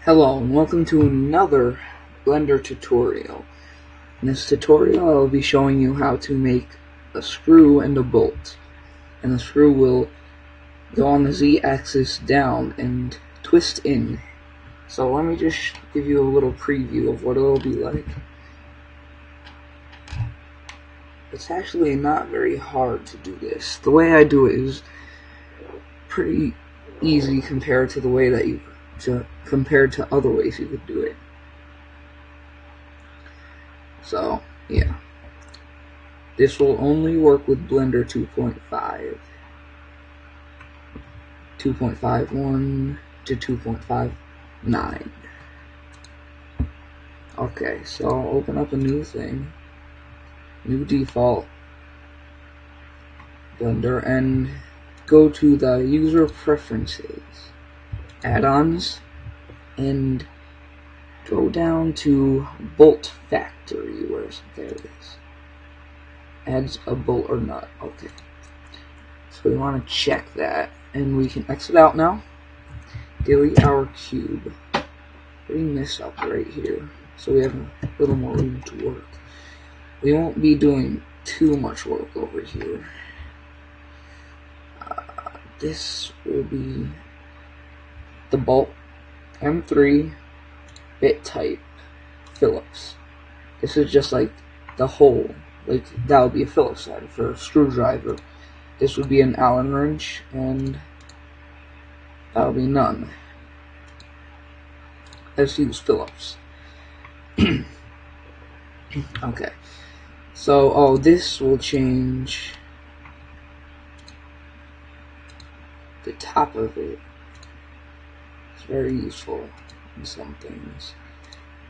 Hello and welcome to another Blender tutorial. In this tutorial I will be showing you how to make a screw and a bolt. And the screw will go on the Z-axis down and twist in. So let me just give you a little preview of what it will be like. It's actually not very hard to do this. The way I do it is pretty easy compared to the way that compared to other ways you could do it. So, yeah. This will only work with Blender 2.5. 2.51 to 2.59. Okay, so I'll open up a new thing. New default Blender and go to the user preferences, add-ons, and go down to bolt factory. There it is. Adds a bolt or not. Okay. So we want to check that, and we can exit out now. Delete our cube. Bring this up right here, so we have a little more room to work. We won't be doing too much work over here. This will be the bolt M3 bit type Phillips. This is just like the hole, like that would be a Phillips head for a screwdriver. This would be an Allen wrench, and that would be none. Let's use Phillips. Okay, so this will change the top of it. It's very useful in some things,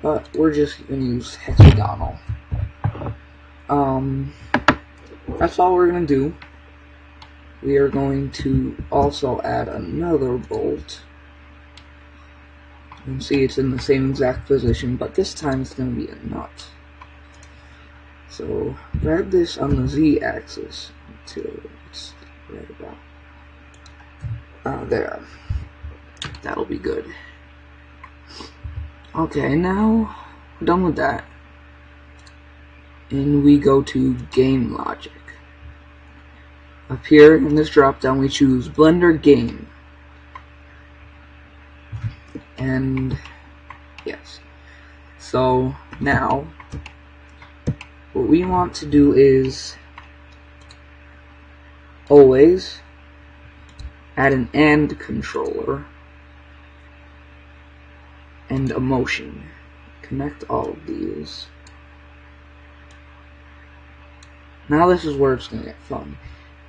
but we're just gonna use hexagonal. That's all we're gonna do. We are going to also add another bolt. You can see it's in the same exact position, but this time it's going to be a nut. So grab this on the Z-axis until it's right about there. That'll be good. Okay, now we're done with that, and we go to Game Logic. Up here in this drop down we choose Blender Game. And yes. So now what we want to do is always add an AND controller and a motion. Connect all of these. Now this is where it's going to get fun.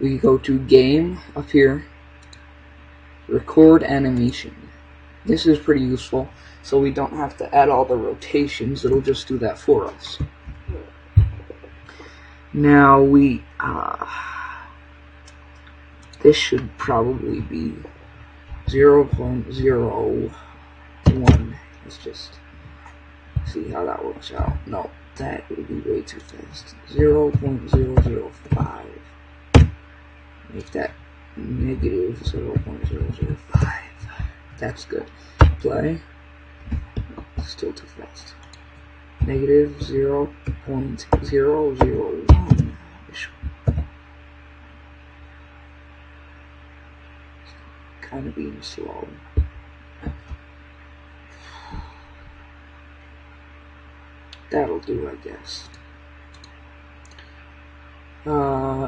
We go to Game up here, Record Animation. This is pretty useful, so we don't have to add all the rotations. It'll just do that for us. Now this should probably be 0.01. Let's just see how that works out. No, that would be way too fast. 0.005. Make that negative 0.005. That's good. Play. Still too fast. Negative 0.001. Kind of being slow. That'll do, I guess.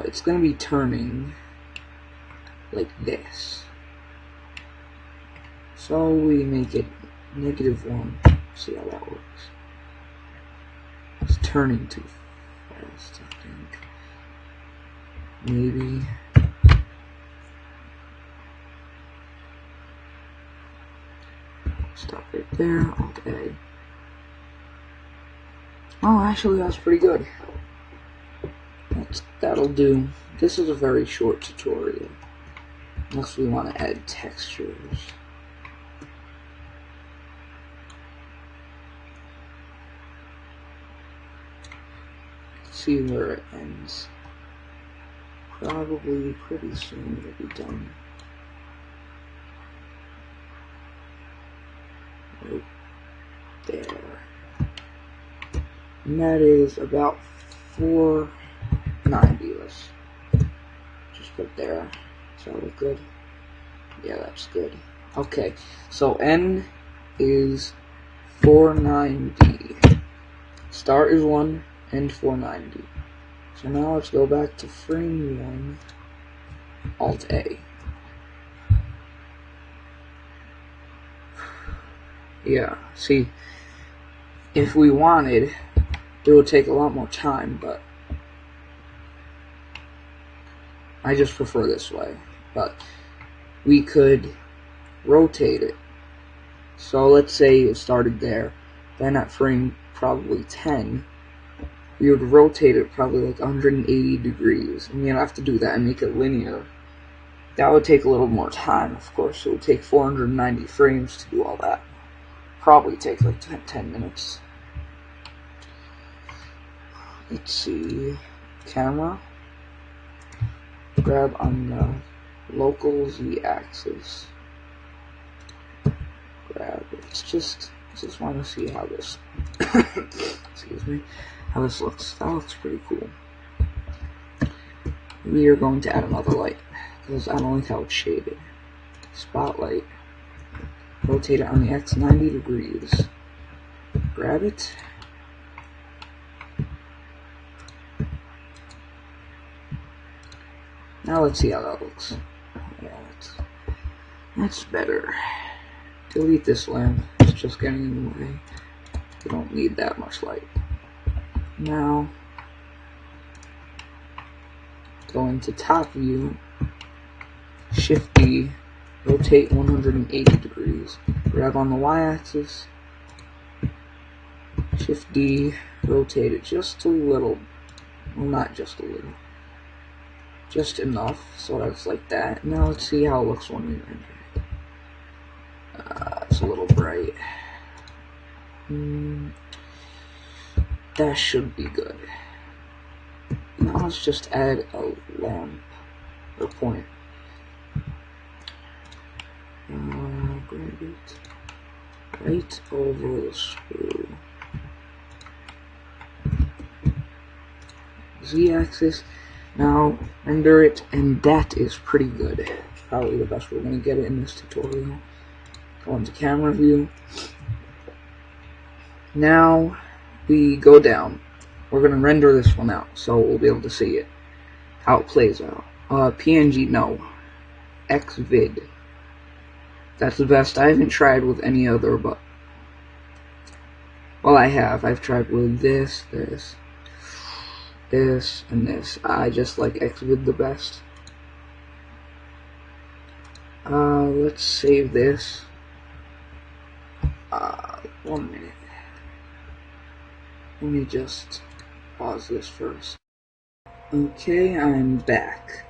It's gonna be turning like this. So we make it -1. See how that works. It's turning too fast, I think. Maybe. Stop right there. Okay. Oh, actually, that's pretty good. That'll do. This is a very short tutorial. Unless we want to add textures. See where it ends. Probably pretty soon it'll be done. right there. And that is about 490. Let's just put there. Does that look good? Yeah, that's good. Okay, so N is 490. Start is 1, end 490. So now let's go back to frame 1, Alt A. Yeah, see, if we wanted, it would take a lot more time, but I just prefer this way. But we could rotate it. So let's say it started there, then at frame probably 10, we would rotate it probably like 180 degrees, and you'd have to do that and make it linear. That would take a little more time, of course. It would take 490 frames to do all that. Probably take like 10 minutes. Let's see. Camera. Grab on the local Z-axis. Grab. Let's just want to see how this. Excuse me. How this looks. That looks pretty cool. We are going to add another light because I don't like how it's shaded. Spotlight. Rotate it on the X 90 degrees. Grab it. Now let's see how that looks. Yeah, that's better. Delete this lamp. It's just getting in the way. We don't need that much light. Now, go into top view. Shift D. Rotate 180 degrees. Grab on the Y-axis. Shift D. Rotate it just a little. Well, not just a little. Just enough so that's like that. Now let's see how it looks when we render it. It's a little bright. That should be good. Now let's just add a lamp or point. Grab it right over the screw. Z-axis. Now render it, and that is pretty good. It's probably the best we're going to get it in this tutorial. Go into camera view. Now we go down. We're going to render this one out, so we'll be able to see it, how it plays out. PNG, no. Xvid. That's the best. I haven't tried with any other, but well, I have. I've tried with this, and this. I just like Xvid the best. Let's save this. 1 minute. Let me just pause this first. Okay, I'm back.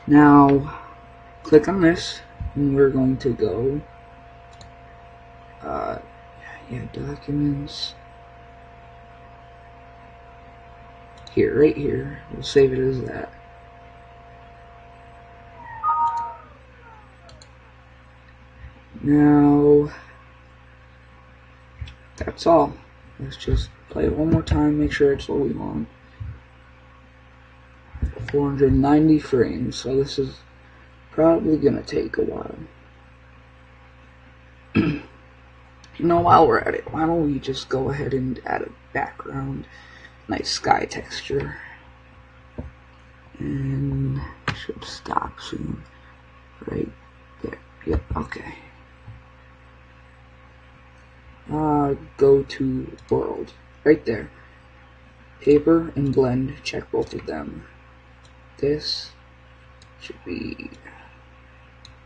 Now, click on this, and we're going to go, documents. Here, right here. We'll save it as that. Now, that's all. Let's just play it one more time, make sure it's what we want. 490 frames, so this is probably gonna take a while. You know, while we're at it, why don't we just go ahead and add a background, nice sky texture, and it should stop soon, right there. Yep, okay. Go to world, right there. Paper and blend, check both of them. This should be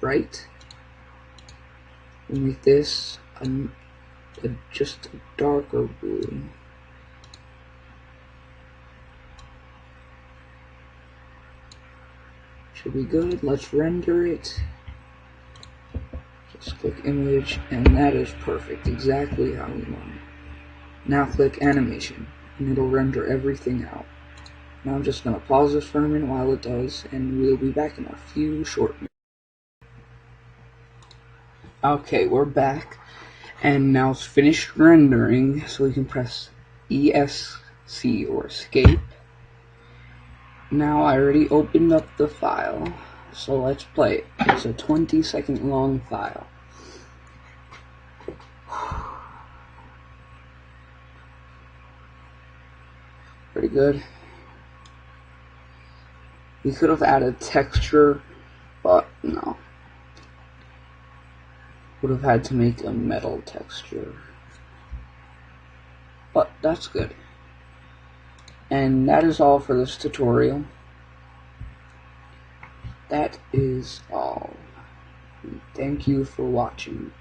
bright. We'll make this just a darker blue. Should be good. Let's render it. Just click image, and that is perfect, exactly how we want it. Now click animation, and it'll render everything out. Now I'm just going to pause this for a minute while it does, and we'll be back in a few short minutes. Okay, we're back, And now it's finished rendering, so we can press ESC or escape. Now I already opened up the file, so let's play it. It's a 20-second long file. Pretty good. We could have added texture, but no. Would have had to make a metal texture. But that's good. And that is all for this tutorial. That is all. Thank you for watching.